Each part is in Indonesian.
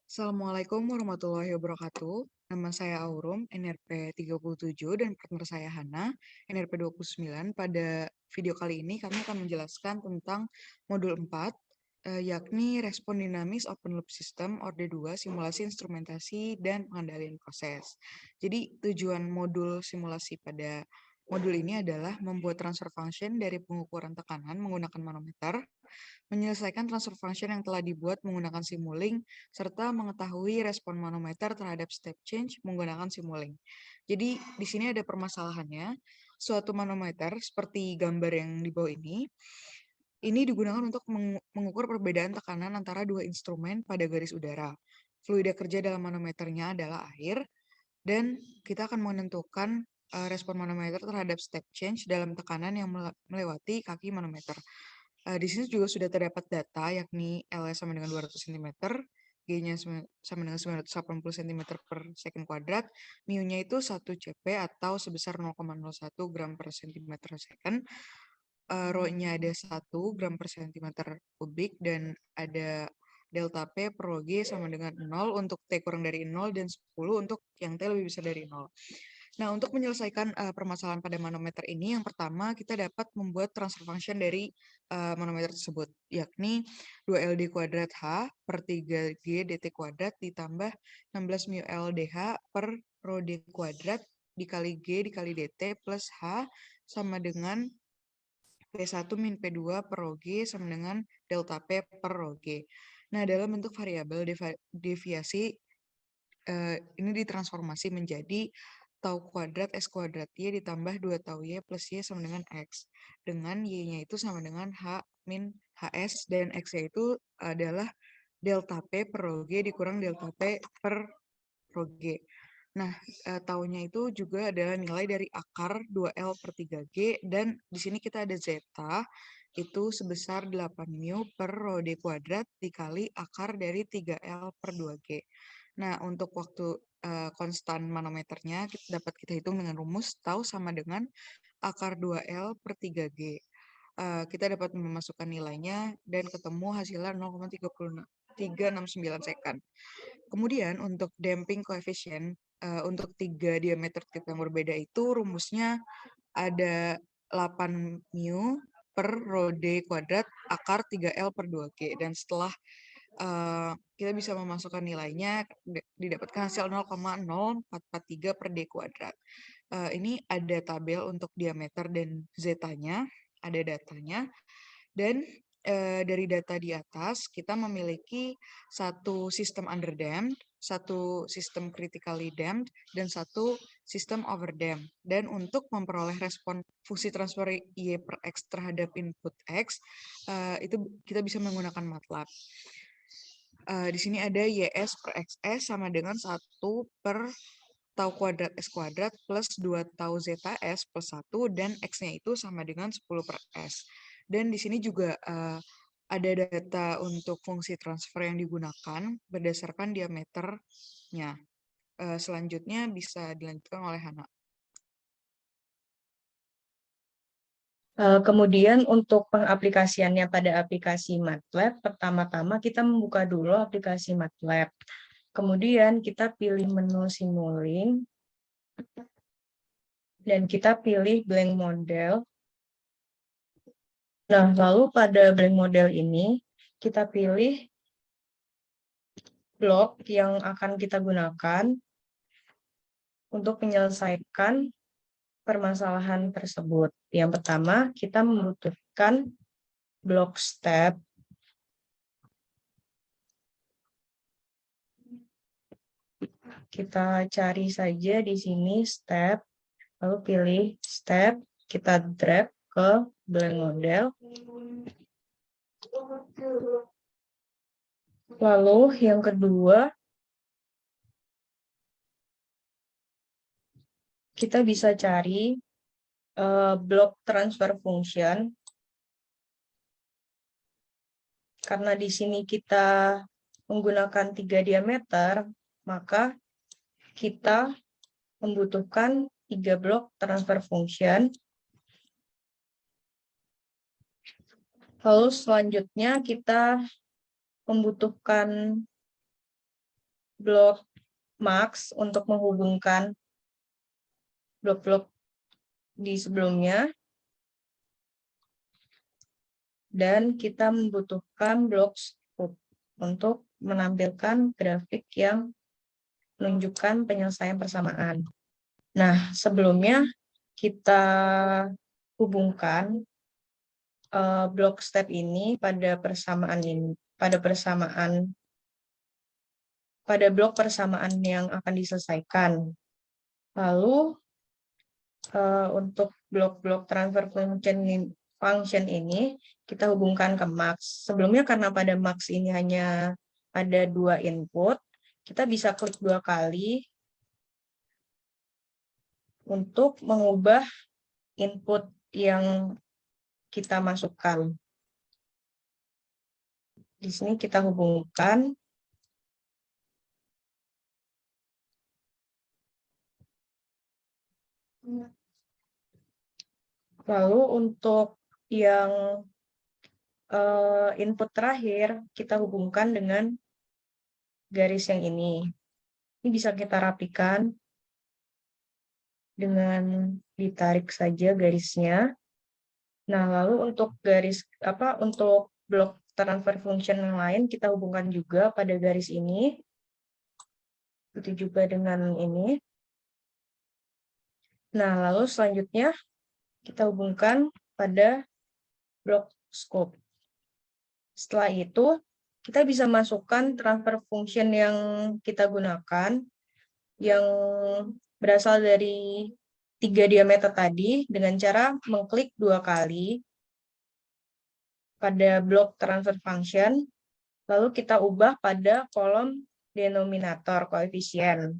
Assalamualaikum warahmatullahi wabarakatuh. Nama saya Aurum, NRP 37, dan partner saya Hana, NRP 29. Pada video kali ini kami akan menjelaskan tentang modul 4, yakni respon dinamis open loop system Orde 2, simulasi instrumentasi dan pengendalian proses. Jadi tujuan modul simulasi pada modul ini adalah membuat transfer function dari pengukuran tekanan menggunakan manometer, menyelesaikan transfer function yang telah dibuat menggunakan Simulink, serta mengetahui respon manometer terhadap step change menggunakan Simulink. Jadi di sini ada permasalahannya, suatu manometer seperti gambar yang di bawah ini digunakan untuk mengukur perbedaan tekanan antara dua instrumen pada garis udara. Fluida kerja dalam manometernya adalah air, dan kita akan menentukan respon manometer terhadap step change dalam tekanan yang melewati kaki manometer. Di sini juga sudah terdapat data, yakni L-nya sama dengan 200 cm, G-nya sama dengan 980 cm per second kuadrat, mu-nya itu 1 cp atau sebesar 0,01 gram per cm second, rho-nya ada 1 gram per cm kubik, dan ada delta P per rho G sama dengan 0 untuk T kurang dari 0 dan 10 untuk yang T lebih besar dari 0. Nah, untuk menyelesaikan permasalahan pada manometer ini, yang pertama kita dapat membuat transfer function dari manometer tersebut, yakni 2LD kuadrat H per 3G DT kuadrat ditambah 16 mu LDH per rho D kuadrat dikali G dikali DT plus H sama dengan P1 min P2 per rho G sama dengan delta P per rho G. Nah, dalam bentuk variabel deviasi ini ditransformasi menjadi tau kuadrat S kuadrat Y ditambah 2 tau Y plus Y sama dengan X. Dengan Y-nya itu sama dengan H min HS, dan X-nya itu adalah delta P per rho G dikurang delta P per rho G. Nah, taunya itu juga adalah nilai dari akar 2L per 3G, dan di sini kita ada zeta, itu sebesar 8 mu per rho D kuadrat dikali akar dari 3L per 2G. Nah, untuk waktu konstan manometernya dapat kita hitung dengan rumus tau sama dengan akar 2L per 3G. Kita dapat memasukkan nilainya dan ketemu hasilnya 0,369 second. Kemudian untuk damping coefficient untuk 3 diameter tip yang berbeda itu rumusnya ada 8 mu per rho D kuadrat akar 3L per 2G. Dan setelah kita bisa memasukkan nilainya, didapatkan hasil 0,0443 per D kuadrat. Ini ada tabel untuk diameter dan zetanya, ada datanya. Dan dari data di atas, kita memiliki satu sistem underdamped, satu sistem critically damped, dan satu sistem overdamped. Dan untuk memperoleh respon fungsi transfer Y per X terhadap input X, itu kita bisa menggunakan MATLAB. Di sini ada YS per XS sama dengan 1 per tau kuadrat S kuadrat plus 2 tau zeta S plus 1, dan X-nya itu sama dengan 10 per S. Dan di sini juga ada data untuk fungsi transfer yang digunakan berdasarkan diameternya. Selanjutnya bisa dilanjutkan oleh Hana. Kemudian untuk pengaplikasiannya pada aplikasi MATLAB, pertama-tama kita membuka dulu aplikasi MATLAB. Kemudian kita pilih menu Simulink, dan kita pilih blank model. Nah, lalu pada blank model ini, kita pilih blok yang akan kita gunakan untuk menyelesaikan permasalahan tersebut. Yang pertama, kita membutuhkan blok step. Kita cari saja di sini step, lalu pilih step, kita drag ke blank model. Lalu yang kedua, kita bisa cari blok transfer function. Karena di sini kita menggunakan 3 diameter, maka kita membutuhkan 3 blok transfer function. Lalu selanjutnya kita membutuhkan blok max untuk menghubungkan blok-blok di sebelumnya. Dan kita membutuhkan blok scope untuk menampilkan grafik yang menunjukkan penyelesaian persamaan. Nah, sebelumnya kita hubungkan blok step ini pada blok persamaan yang akan diselesaikan. Lalu untuk blok-blok transfer function ini kita hubungkan ke max. Sebelumnya karena pada max ini hanya ada 2 input, kita bisa klik 2 kali untuk mengubah input yang kita masukkan. Di sini kita hubungkan. Lalu untuk yang input terakhir, kita hubungkan dengan garis yang ini. Ini bisa kita rapikan dengan ditarik saja garisnya. Nah, lalu untuk untuk blok transfer function yang lain, kita hubungkan juga pada garis ini. Itu juga dengan ini. Nah, lalu selanjutnya kita hubungkan pada blok scope. Setelah itu, kita bisa masukkan transfer function yang kita gunakan, yang berasal dari 3 diameter tadi, dengan cara mengklik 2 kali pada blok transfer function, lalu kita ubah pada kolom denominator koefisien.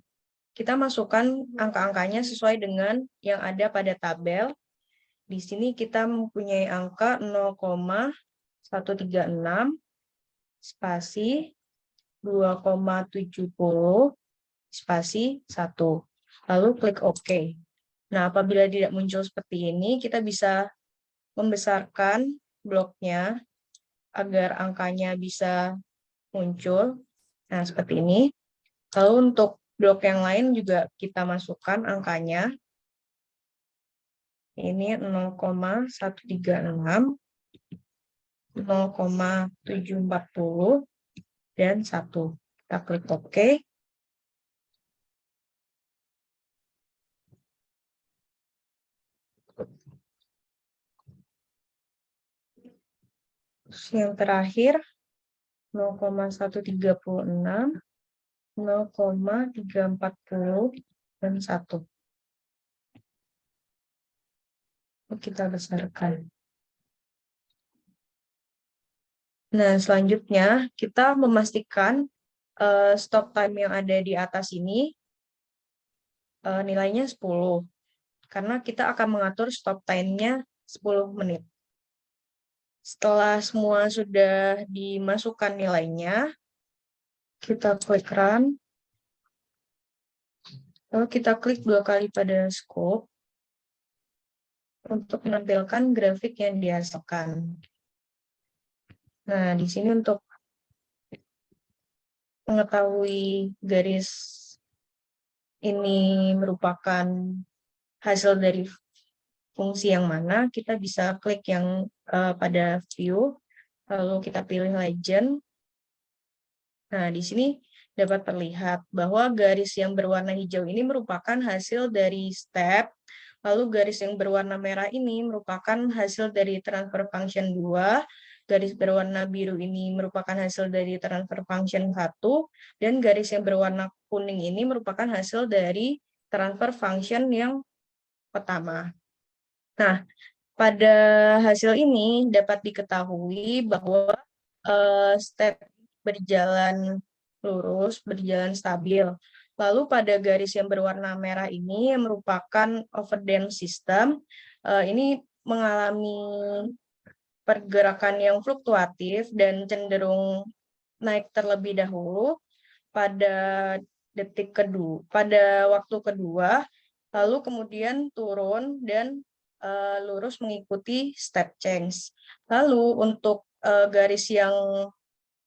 Kita masukkan angka-angkanya sesuai dengan yang ada pada tabel. Di sini kita mempunyai angka 0,136 spasi 2,70 spasi 1. Lalu klik OK. Nah, apabila tidak muncul seperti ini, kita bisa membesarkan bloknya agar angkanya bisa muncul. Nah, seperti ini. Lalu untuk blok yang lain juga kita masukkan angkanya. Ini 0,136, 0,740, dan 1. Kita klik OK. Yang terakhir 0,136, 0,340, dan 1. Kita besarkan. Nah, selanjutnya kita memastikan stop time yang ada di atas ini nilainya 10. Karena kita akan mengatur stop time-nya 10 menit. Setelah semua sudah dimasukkan nilainya, kita klik run. Lalu kita klik 2 kali pada scope untuk menampilkan grafik yang dihasilkan. Nah, di sini untuk mengetahui garis ini merupakan hasil dari fungsi yang mana, kita bisa klik yang pada view, lalu kita pilih legend. Nah, di sini dapat terlihat bahwa garis yang berwarna hijau ini merupakan hasil dari step, lalu garis yang berwarna merah ini merupakan hasil dari transfer function 2, garis berwarna biru ini merupakan hasil dari transfer function 1, dan garis yang berwarna kuning ini merupakan hasil dari transfer function yang pertama. Nah, pada hasil ini dapat diketahui bahwa step berjalan lurus, berjalan stabil. Lalu pada garis yang berwarna merah ini yang merupakan overdamp system, ini mengalami pergerakan yang fluktuatif dan cenderung naik terlebih dahulu pada waktu kedua, lalu kemudian turun dan lurus mengikuti step change. Lalu untuk garis yang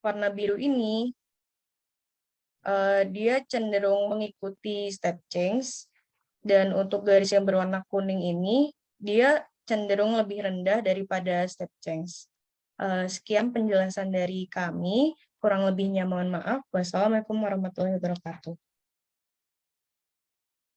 warna biru ini dia cenderung mengikuti step change, dan untuk garis yang berwarna kuning ini, dia cenderung lebih rendah daripada step change. Sekian penjelasan dari kami, kurang lebihnya mohon maaf. Wassalamualaikum warahmatullahi wabarakatuh.